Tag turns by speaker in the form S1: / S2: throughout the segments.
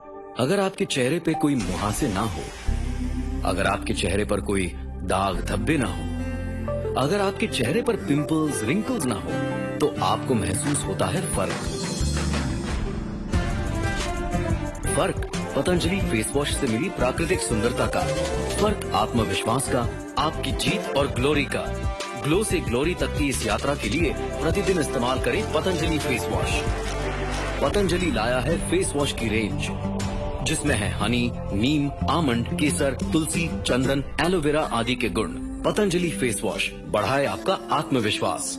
S1: अगर आपके चेहरे पे कोई मुहासे ना हो, अगर आपके चेहरे पर कोई दाग धब्बे ना हो, अगर आपके चेहरे पर पिंपल्स रिंकल्स ना हो, तो आपको महसूस होता है फर्क। फर्क पतंजलि फेस वॉश से मिली प्राकृतिक सुंदरता का, फर्क आत्मविश्वास का, आपकी जीत और ग्लोरी का। ग्लो से ग्लोरी तक की इस यात्रा के लिए प्रतिदिन इस्तेमाल करें पतंजलि फेस वॉश। पतंजलि लाया है फेस वॉश की रेंज, जिसमें है हनी, नीम, आमंड, केसर, तुलसी, चंदन, एलोवेरा आदि के गुण। पतंजलि फेस वॉश बढ़ाए आपका आत्मविश्वास।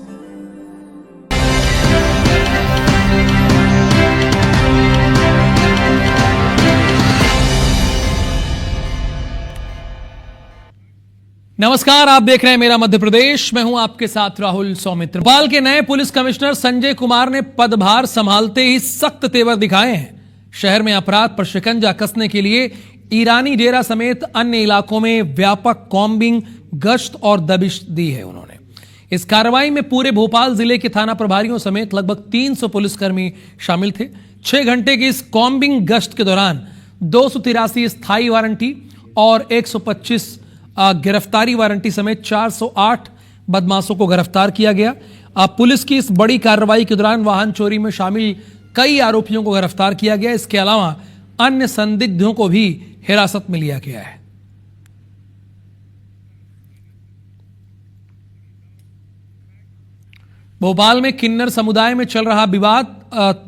S2: नमस्कार, आप देख रहे हैं मेरा मध्य प्रदेश। मैं हूं आपके साथ राहुल सौमित्र। भोपाल के नए पुलिस कमिश्नर संजय कुमार ने पदभार संभालते ही सख्त तेवर दिखाए हैं। शहर में अपराध पर शिकंजा कसने के लिए ईरानी डेरा समेत अन्य इलाकों में व्यापक कॉम्बिंग, गश्त और दबिश दी है उन्होंने। इस कार्रवाई में पूरे भोपाल जिले के थाना प्रभारियों समेत लगभग 300 पुलिसकर्मी शामिल थे। 6 घंटे की इस कॉम्बिंग गश्त के दौरान 283 स्थायी वारंटी और 125 गिरफ्तारी वारंटी समेत 408 बदमाशों को गिरफ्तार किया गया। पुलिस की इस बड़ी कार्रवाई के दौरान वाहन चोरी में शामिल कई आरोपियों को गिरफ्तार किया गया। इसके अलावा अन्य संदिग्धों को भी हिरासत में लिया गया है। भोपाल में किन्नर समुदाय में चल रहा विवाद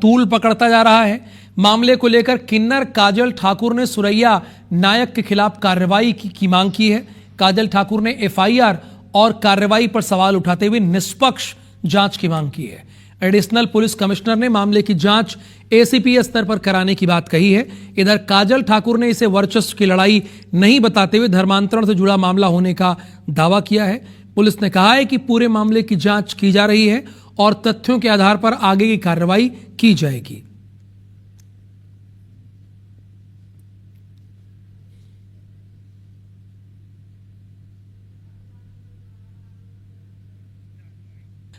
S2: तूल पकड़ता जा रहा है। मामले को लेकर किन्नर काजल ठाकुर ने सुरैया नायक के खिलाफ कार्रवाई की मांग की है। काजल ठाकुर ने एफआईआर और कार्रवाई पर सवाल उठाते हुए निष्पक्ष जांच की मांग की है। एडिशनल पुलिस कमिश्नर ने मामले की जांच एसीपी स्तर पर कराने की बात कही है। इधर काजल ठाकुर ने इसे वर्चस्व की लड़ाई नहीं बताते हुए धर्मांतरण से जुड़ा मामला होने का दावा किया है। पुलिस ने कहा है कि पूरे मामले की जांच की जा रही है और तथ्यों के आधार पर आगे की कार्रवाई की जाएगी।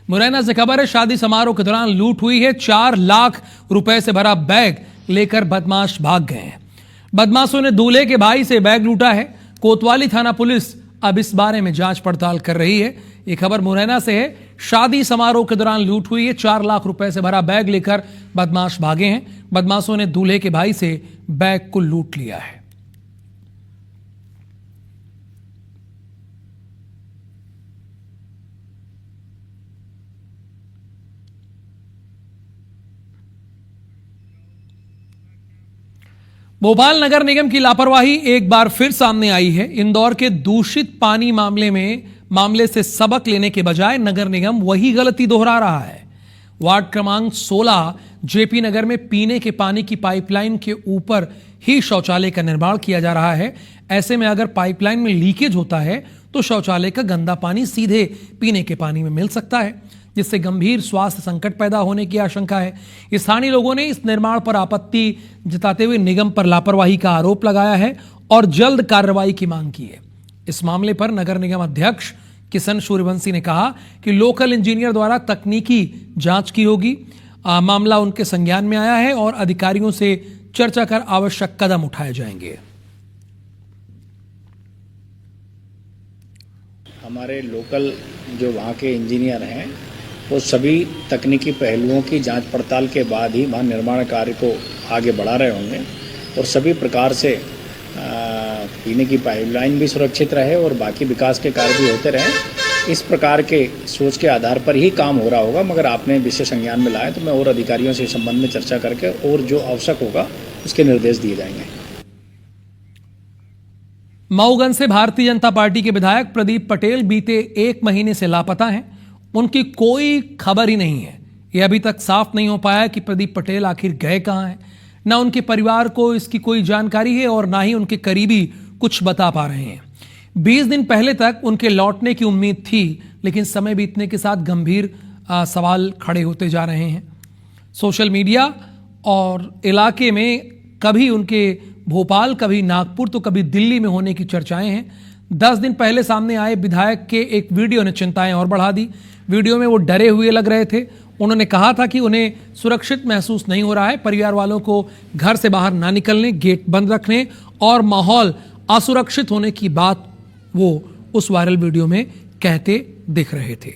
S2: मुरैना से खबर है, शादी समारोह के दौरान लूट हुई है। 4 लाख रुपए से भरा बैग लेकर बदमाश भाग गए हैं। बदमाशों ने दूल्हे के भाई से बैग लूटा है। कोतवाली थाना पुलिस अब इस बारे में जांच पड़ताल कर रही है। यह खबर मुरैना से है। शादी समारोह के दौरान लूट हुई है। 4 लाख रुपए से भरा बैग लेकर बदमाश भागे हैं। बदमाशों ने दूल्हे के भाई से बैग को लूट लिया है। भोपाल नगर निगम की लापरवाही एक बार फिर सामने आई है। इंदौर के दूषित पानी मामले से सबक लेने के बजाय नगर निगम वही गलती दोहरा रहा है। वार्ड क्रमांक 16 जेपी नगर में पीने के पानी की पाइपलाइन के ऊपर ही शौचालय का निर्माण किया जा रहा है। ऐसे में अगर पाइपलाइन में लीकेज होता है तो शौचालय का गंदा पानी सीधे पीने के पानी में मिल सकता है, जिससे गंभीर स्वास्थ्य संकट पैदा होने की आशंका है। स्थानीय लोगों ने इस निर्माण पर आपत्ति जताते हुए निगम पर लापरवाही का आरोप लगाया है और जल्द कार्रवाई की मांग की है। इस मामले पर नगर निगम अध्यक्ष किशन सूर्यवंशी ने कहा कि लोकल इंजीनियर द्वारा तकनीकी जांच की होगी। मामला उनके संज्ञान में आया है और अधिकारियों से चर्चा कर आवश्यक कदम उठाए जाएंगे।
S3: हमारे लोकल जो वहाँ के इंजीनियर हैं वो सभी तकनीकी पहलुओं की जांच पड़ताल के बाद ही वहाँ निर्माण कार्य को आगे बढ़ा रहे होंगे और सभी प्रकार से पीने की पाइपलाइन भी सुरक्षित रहे और बाकी विकास के कार्य भी होते रहें। इस प्रकार के सोच के आधार पर ही काम हो रहा होगा। मगर आपने विषय संज्ञान में लाया तो मैं और अधिकारियों से इस संबंध में चर्चा करके और जो आवश्यक होगा उसके निर्देश दिए जाएंगे।
S2: मऊगंज से भारतीय जनता पार्टी के विधायक प्रदीप पटेल बीते 1 महीने से लापता हैं। उनकी कोई खबर ही नहीं है। यह अभी तक साफ नहीं हो पाया कि प्रदीप पटेल आखिर गए कहां हैं। न उनके परिवार को इसकी कोई जानकारी है और ना ही उनके करीबी कुछ बता पा रहे हैं। 20 दिन पहले तक उनके लौटने की उम्मीद थी, लेकिन समय बीतने के साथ गंभीर सवाल खड़े होते जा रहे हैं। सोशल मीडिया और इलाके में कभी उनके भोपाल, कभी नागपुर तो कभी दिल्ली में होने की चर्चाएं हैं। 10 दिन पहले सामने आए विधायक के एक वीडियो ने चिंताएं और बढ़ा दी। वीडियो में वो डरे हुए लग रहे थे उन्होंने कहा था कि उन्हें सुरक्षित महसूस नहीं हो रहा है। परिवार वालों को घर से बाहर ना निकलने, गेट बंद रखने और माहौल असुरक्षित होने की बात वो उस वायरल वीडियो में कहते दिख रहे थे।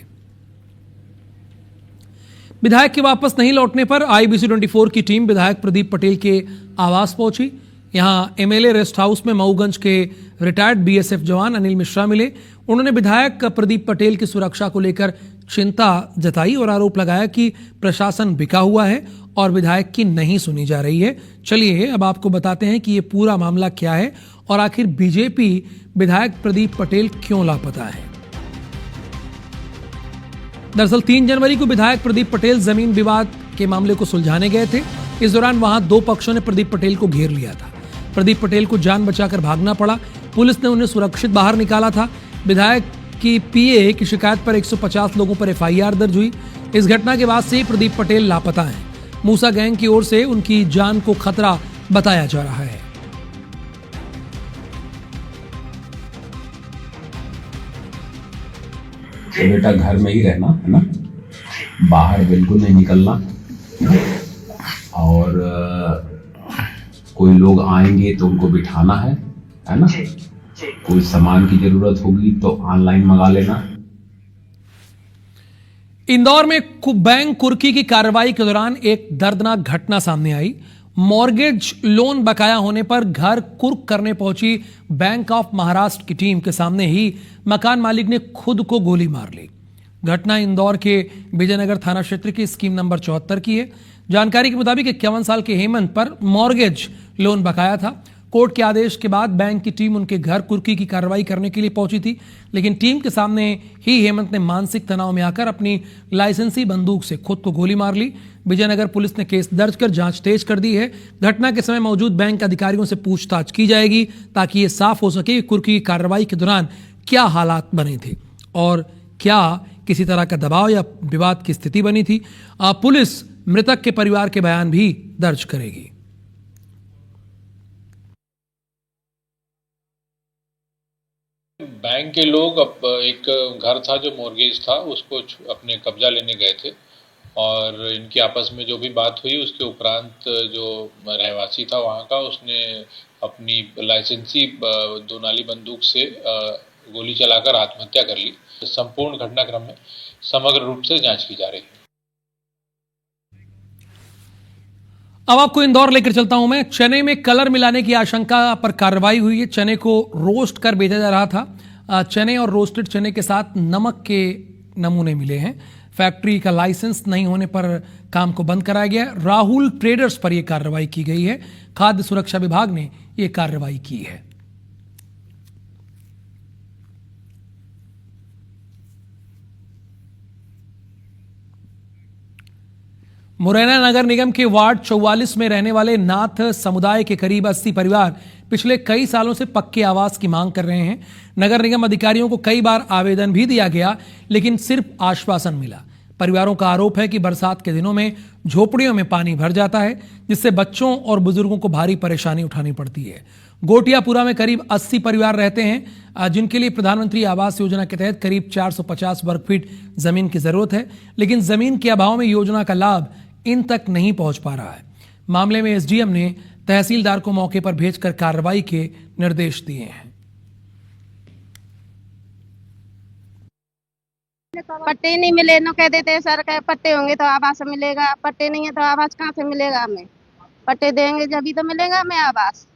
S2: विधायक के वापस नहीं लौटने पर IBC24 की टीम विधायक प्रदीप पटेल के आवास पहुंची। यहां MLA रेस्ट हाउस में मऊगंज के रिटायर्ड BSF जवान अनिल मिश्रा मिले। उन्होंने विधायक प्रदीप पटेल की सुरक्षा को लेकर चिंता जताई और आरोप लगाया कि प्रशासन बिका हुआ है और विधायक की नहीं सुनी जा रही है। चलिए अब आपको बताते हैं कि ये पूरा मामला क्या है और आखिर बीजेपी विधायक प्रदीप पटेल क्यों लापता है। दरअसल 3 जनवरी को विधायक प्रदीप पटेल जमीन विवाद के मामले को सुलझाने गए थे। इस दौरान वहां 2 पक्षों ने प्रदीप पटेल को घेर लिया था। प्रदीप पटेल को जान बचाकर भागना पड़ा। पुलिस ने उन्हें सुरक्षित बाहर निकाला था। विधायक की PA की शिकायत पर 150 लोगों पर FIR दर्ज हुई। इस घटना के बाद से प्रदीप पटेल लापता हैं। मूसा गैंग की ओर से उनकी जान को खतरा बताया जा रहा है।
S4: तो बेटा घर में ही रहना है ना, बाहर बिल्कुल नहीं निकलना, और कोई लोग आएंगे तो उनको बिठाना है ना। कोई सामान की जरूरत होगी तो ऑनलाइन मंगा लेना।
S2: इंदौर में बैंक कुर्की की कार्रवाई के दौरान एक दर्दनाक घटना सामने आई। मॉर्गेज लोन बकाया होने पर घर कुर्क करने पहुंची बैंक ऑफ महाराष्ट्र की टीम के सामने ही मकान मालिक ने खुद को गोली मार ली। घटना इंदौर के विजयनगर थाना क्षेत्र की स्कीम नंबर 74 की है। जानकारी के मुताबिक 51 साल के हेमंत पर मॉर्गेज लोन बकाया था। कोर्ट के आदेश के बाद बैंक की टीम उनके घर कुर्की की कार्रवाई करने के लिए पहुंची थी, लेकिन टीम के सामने ही हेमंत ने मानसिक तनाव में आकर अपनी लाइसेंसी बंदूक से खुद को गोली मार ली। विजयनगर पुलिस ने केस दर्ज कर जांच तेज कर दी है। घटना के समय मौजूद बैंक अधिकारियों से पूछताछ की जाएगी ताकि ये साफ हो सके कि कुर्की की कार्रवाई के दौरान क्या हालात बने थे और क्या किसी तरह का दबाव या विवाद की स्थिति बनी थी। पुलिस मृतक के परिवार के बयान भी दर्ज करेगी।
S5: बैंक के लोग अब एक घर था जो मॉर्गेज था उसको अपने कब्जा लेने गए थे और इनकी आपस में जो भी बात हुई उसके उपरांत जो रहवासी था वहाँ का उसने अपनी लाइसेंसी 2 नाली बंदूक से गोली चलाकर आत्महत्या कर ली। संपूर्ण घटनाक्रम में समग्र रूप से जांच की जा रही है।
S2: अब आपको इंदौर लेकर चलता हूं मैं। चने में कलर मिलाने की आशंका पर कार्रवाई हुई है। चने को रोस्ट कर बेचा जा रहा था। चने और रोस्टेड चने के साथ नमक के नमूने मिले हैं। फैक्ट्री का लाइसेंस नहीं होने पर काम को बंद कराया गया। राहुल ट्रेडर्स पर यह कार्रवाई की गई है। खाद्य सुरक्षा विभाग ने यह कार्रवाई की है। मुरैना नगर निगम के वार्ड 44 में रहने वाले नाथ समुदाय के करीब 80 परिवार पिछले कई सालों से पक्के आवास की मांग कर रहे हैं। नगर निगम अधिकारियों को कई बार आवेदन भी दिया गया, लेकिन सिर्फ आश्वासन मिला। परिवारों का आरोप है कि बरसात के दिनों में झोपड़ियों में पानी भर जाता है, जिससे बच्चों और बुजुर्गों को भारी परेशानी उठानी पड़ती है। गोटियापुरा में करीब 80 परिवार रहते हैं, जिनके लिए प्रधानमंत्री आवास योजना के तहत करीब 450 वर्ग फीट जमीन की जरूरत है, लेकिन जमीन के अभाव में योजना का लाभ इन तक नहीं पहुंच पा रहा है। मामले में SDM ने तहसीलदार को मौके पर भेजकर कार्रवाई के निर्देश दिए हैं।
S6: पट्टे नहीं मिले न कह देते सर के पट्टे होंगे तो आवास मिलेगा, पट्टे नहीं है तो आवास कहाँ से मिलेगा हमें? पट्टे देंगे जब ही तो मिलेगा हमें आवास।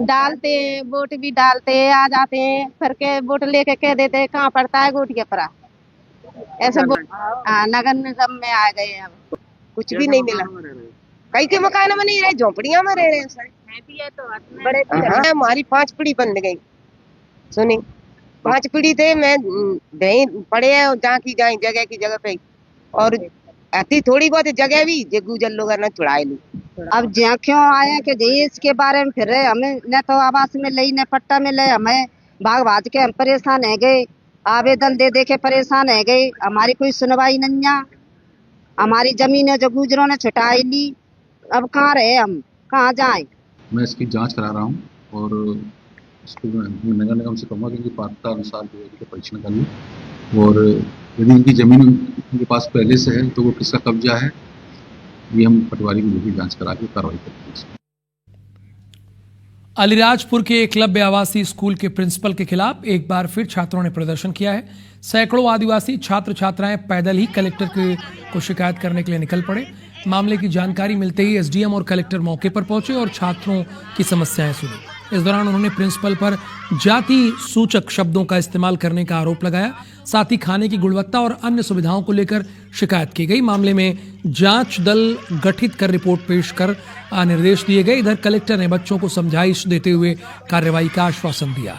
S6: डालते वोट भी डालते आ जाते हैं, फिर के वोट लेके कह देते कहाँ पड़ता है गोटियापुरा, ऐसे नगर निगम में आ गए। अब
S7: कुछ भी नहीं मिला। कई के मकान में नहीं रहे, झोपड़ियां में रह रहे हैं सर। बड़े हमारी 5 पीढ़ी बन गई। सुनी 5 पीढ़ी थे, मैं पड़े हैं जहाँ की जाए जगह की जगह पे, और आती थोड़ी बहुत जगह भी जे गुजर लोग न चुड़ाए ली।
S6: अब ज्या क्यों आए कि देश के बारे में फिर रहे, हमें न तो आवास मिले न पट्टा मिले, हमें भाग भाज के हम परेशान है गए, आवेदन दे दे के परेशान है गए। हमारी कोई सुनवाई नहीं है। हमारी जमीन जो गुजरों ने छुटाई ली, अब कहाँ रहे हम, कहाँ जाएं?
S8: मैं इसकी जांच करा रहा हूँ और इसको नगर निगम से कहूँगा कि पात्रता अनुसार जो है परीक्षण कर लूँ और यदि इनकी ज़मीन उनके पास पहले से है तो वो किसका कब्जा है, ये हम पटवारी की जो जांच करा के कार्रवाई करेंगे।
S2: अलीराजपुर के एकलव्य आवासीय स्कूल के प्रिंसिपल के खिलाफ एक बार फिर छात्रों ने प्रदर्शन किया है। सैकड़ों आदिवासी छात्र छात्राएं पैदल ही कलेक्टर को शिकायत करने के लिए निकल पड़े। मामले की जानकारी मिलते ही एसडीएम और कलेक्टर मौके पर पहुंचे और छात्रों की समस्याएं सुनी। इस दौरान उन्होंने प्रिंसिपल पर जाति सूचक शब्दों का इस्तेमाल करने का आरोप लगाया। साथ ही खाने की गुणवत्ता और अन्य सुविधाओं को लेकर शिकायत की गई। मामले में जांच दल गठित कर रिपोर्ट पेश कर निर्देश दिए गए। इधर कलेक्टर ने बच्चों को समझाइश देते हुए कार्रवाई का आश्वासन दिया।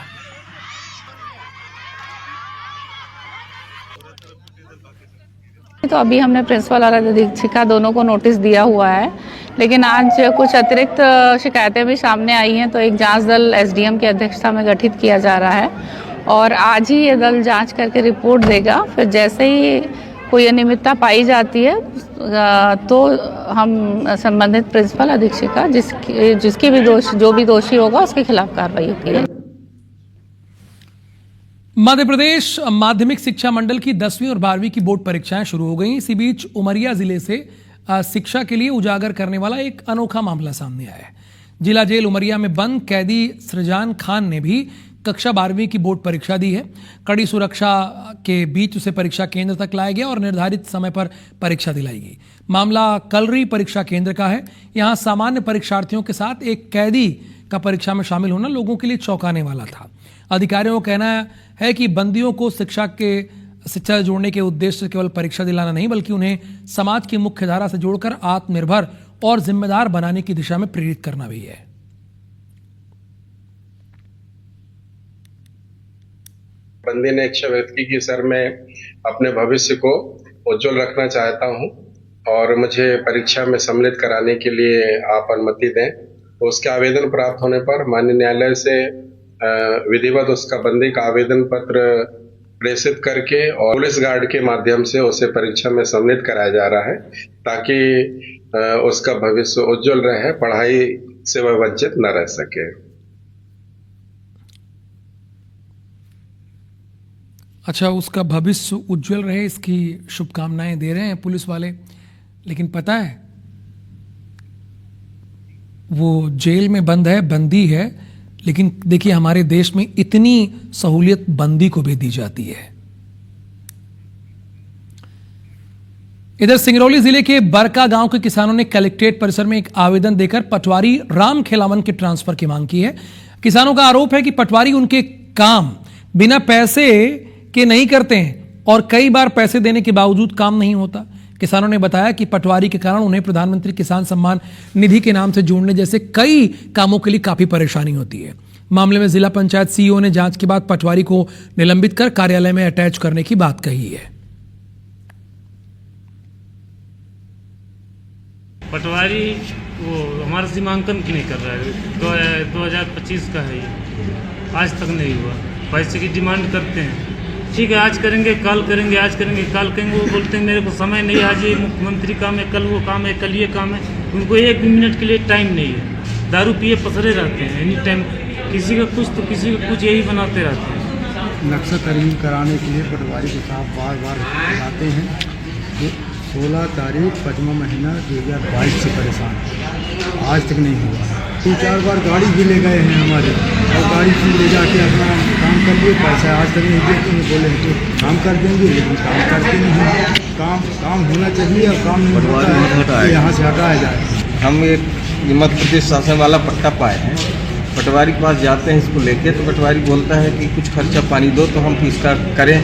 S9: तो अभी हमने प्रिंसिपल और अधीक्षिका दोनों को नोटिस दिया हुआ है, लेकिन आज कुछ अतिरिक्त शिकायतें भी सामने आई हैं, तो एक जांच दल एसडीएम की अध्यक्षता में गठित किया जा रहा है और आज ही ये दल जांच करके रिपोर्ट देगा। फिर जैसे ही कोई अनियमितता पाई जाती है तो हम संबंधित प्रिंसिपल अधीक्षिका जिसकी भी जो भी दोषी होगा उसके खिलाफ कार्रवाई होगी।
S2: मध्य प्रदेश माध्यमिक शिक्षा मंडल की 10वीं और 12वीं की बोर्ड परीक्षाएं शुरू हो गई। इसी बीच उमरिया जिले से शिक्षा के लिए उजागर करने वाला एक अनोखा मामला सामने आया है। जिला जेल उमरिया में बंद कैदी सृजान खान ने भी कक्षा 12वीं की बोर्ड परीक्षा दी है। कड़ी सुरक्षा के बीच उसे परीक्षा केंद्र तक लाया गया और निर्धारित समय पर परीक्षा दिलाई गई। मामला कलरी परीक्षा केंद्र का है। यहां सामान्य परीक्षार्थियों के साथ एक कैदी का परीक्षा में शामिल होना लोगों के लिए चौंकाने वाला था। अधिकारियों का कहना है कि बंदियों को शिक्षा जोड़ने के उद्देश्य से केवल परीक्षा दिलाना नहीं, बल्कि उन्हें समाज की मुख्य धारा से जोड़कर आत्मनिर्भर और जिम्मेदार बनाने की दिशा में प्रेरित करना भी है।
S10: बंदी ने इच्छा व्यक्त की कि सर मैं अपने भविष्य को उज्जवल रखना चाहता हूं और मुझे परीक्षा में सम्मिलित कराने के लिए आप अनुमति दें। तो उसके आवेदन प्राप्त होने पर माननीय न्यायालय से विधिवत उसका बंदी का आवेदन पत्र प्रेषित करके और पुलिस गार्ड के माध्यम से उसे परीक्षा में सम्मिलित कराया जा रहा है ताकि उसका भविष्य उज्जवल रहे, पढ़ाई से वह वंचित न रह सके।
S2: अच्छा, उसका भविष्य उज्जवल रहे, इसकी शुभकामनाएं दे रहे हैं पुलिस वाले। लेकिन पता है वो जेल में बंद है, बंदी है, लेकिन देखिए हमारे देश में इतनी सहूलियत बंदी को भी दी जाती है। इधर सिंगरौली जिले के बरका गांव के किसानों ने कलेक्ट्रेट परिसर में एक आवेदन देकर पटवारी राम खेलावन के ट्रांसफर की मांग की है। किसानों का आरोप है कि पटवारी उनके काम बिना पैसे के नहीं करते हैं और कई बार पैसे देने के बावजूद काम नहीं होता। किसानों ने बताया कि पटवारी के कारण उन्हें प्रधानमंत्री किसान सम्मान निधि के नाम से जोड़ने जैसे कई कामों के लिए काफी परेशानी होती है। मामले में जिला पंचायत सीईओ ने जांच के बाद पटवारी को निलंबित कर कार्यालय में अटैच करने की बात कही है।
S11: पटवारी वो हमारा सीमांकन नहीं कर रहा है, 2025 का है ये, आज तक नहीं हुआ। पैसे की डिमांड करते हैं, ठीक है आज करेंगे कल करेंगे, आज करेंगे कल करेंगे। वो बोलते हैं मेरे को समय नहीं, आज ये मुख्यमंत्री काम है, कल वो काम है, कल ये काम है। उनको एक भी मिनट के लिए टाइम नहीं है। दारू पिए पसरे रहते हैं एनी टाइम, किसी का कुछ तो किसी का कुछ, यही बनाते रहते हैं।
S12: नक्शा तरीन कराने के लिए पटवारी के साथ बार बार आते हैं। 16 तारीख 5वां महीना 2022 से परेशान, आज तक नहीं हुआ। 3-4 बार गाड़ी भी ले गए हैं हमारे, और गाड़ी से ले जाके अपना काम कर लिए, पैसा आज तक नहीं देते हैं। बोले तो काम कर देंगे, लेकिन काम करते नहीं हैं। काम होना चाहिए और काम नहीं होता है, यहाँ से हटाया जाए।
S13: हम एक मध्य प्रदेश शासन वाला पट्टा पाए हैं, पटवारी के पास जाते हैं इसको लेके, तो पटवारी बोलता है कि कुछ खर्चा पानी दो तो हम इसका करें।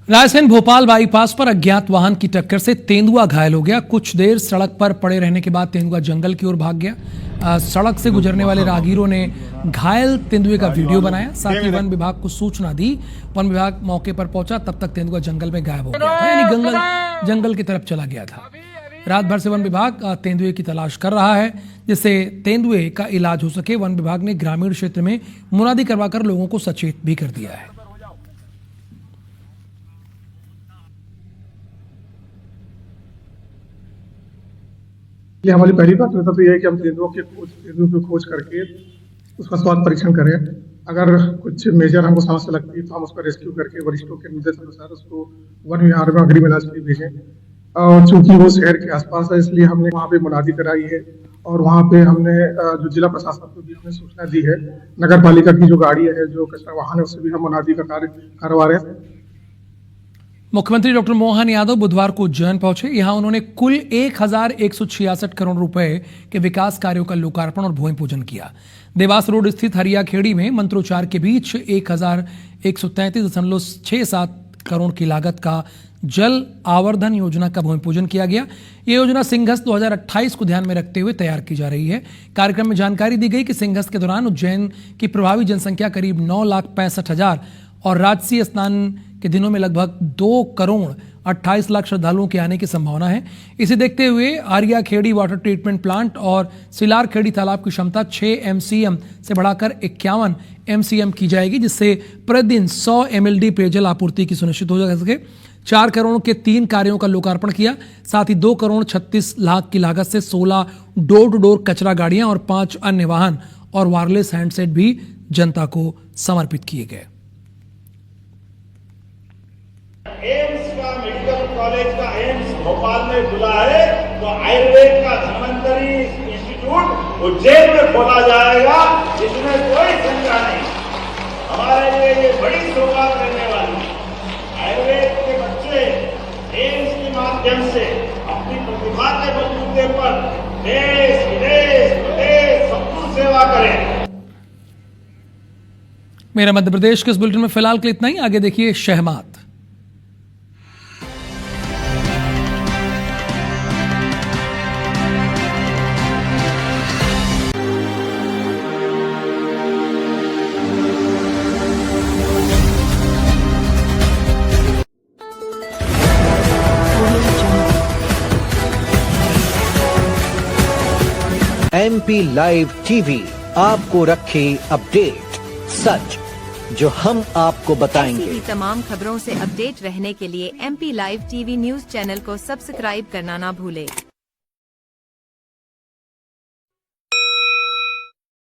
S2: रायसेन भोपाल बाईपास पर अज्ञात वाहन की टक्कर से तेंदुआ घायल हो गया। कुछ देर सड़क पर पड़े रहने के बाद तेंदुआ जंगल की ओर भाग गया। सड़क से गुजरने वाले राहगीरों ने घायल तेंदुए का वीडियो बनाया, साथ ही वन विभाग को सूचना दी। वन विभाग मौके पर पहुंचा, तब तक तेंदुआ जंगल में गायब हो गया था, यानी जंगल की तरफ चला गया था। रात भर से वन विभाग तेंदुए की तलाश कर रहा है, जिससे तेंदुए का इलाज हो सके। वन विभाग ने ग्रामीण क्षेत्र में मुनादी करवाकर लोगों को सचेत भी कर दिया है।
S14: ये हमारी पहली प्राथमिकता तो यह है कि हम तेंदुओं की खोज करके उसका स्वास्थ्य परीक्षण करें।
S15: अगर कुछ मेजर हमको समस्या लगती है तो हम उसको रेस्क्यू करके वरिष्ठों के निर्देश अनुसार उसको वन विहार में अग्रिम इलाज के लिए भेजें। और चूंकि वो शहर के आसपास है इसलिए हमने वहाँ पे मुनादी कराई है और वहाँ पे हमने जो जिला प्रशासन को भी हमने सूचना दी है। नगर पालिका की जो गाड़ी है, जो कचरा वाहन है, उससे भी हम मुनादी का कार्य करवा रहे हैं।
S2: मुख्यमंत्री डॉक्टर मोहन यादव बुधवार को उज्जैन पहुंचे। यहां उन्होंने कुल 1166 करोड़ रुपए के विकास कार्यों का लोकार्पण और भूमि पूजन किया। देवास रोड स्थित हरिया खेड़ी में मंत्रोच्चार के बीच 1133.67 करोड़ की लागत का जल आवर्धन योजना का भूमि पूजन किया गया। ये योजना सिंहस्थ 2028 को ध्यान में रखते हुए तैयार की जा रही है। कार्यक्रम में जानकारी दी गई कि सिंहस्थ के दौरान उज्जैन की प्रभावी जनसंख्या करीब 9,65,000 और राजसी स्नान के दिनों में लगभग 2,28,00,000 श्रद्धालुओं के आने की संभावना है। इसे देखते हुए Arya Khedi water treatment plant और सिलार खेड़ी तालाब की क्षमता 6 MCM से बढ़ाकर 51 MCM की जाएगी, जिससे प्रतिदिन 100 MLD पेयजल आपूर्ति की सुनिश्चित हो सके। 4 करोड़ के 3 कार्यों का लोकार्पण किया। साथ ही 2,36,00,000 की लागत से 16 डोर टू डोर कचरा गाड़ियां और 5 अन्य वाहन और वायरलेस हैंडसेट भी जनता को समर्पित किए गए।
S16: एम्स का मेडिकल कॉलेज का एम्स भोपाल में खुला है तो आयुर्वेद का धन्वंतरी इंस्टीट्यूट उज्जैन में खोला जाएगा, इसमें कोई शंका नहीं। हमारे लिए ये बड़ी सौगात रहने वाली है। आयुर्वेद के बच्चे एम्स के माध्यम से अपनी प्रतिभा के बलबूते पर देश विदेश प्रदेश सबको सेवा करें।
S2: मेरा मध्य प्रदेश के इस बुलेटिन में फिलहाल के लिए इतना ही। आगे देखिए शहमात।
S17: MP लाइव टीवी आपको रखे अपडेट, सच जो हम आपको बताएंगे।
S18: ऐसी ही तमाम खबरों से अपडेट रहने के लिए MP live TV news channel को सब्सक्राइब करना ना भूले।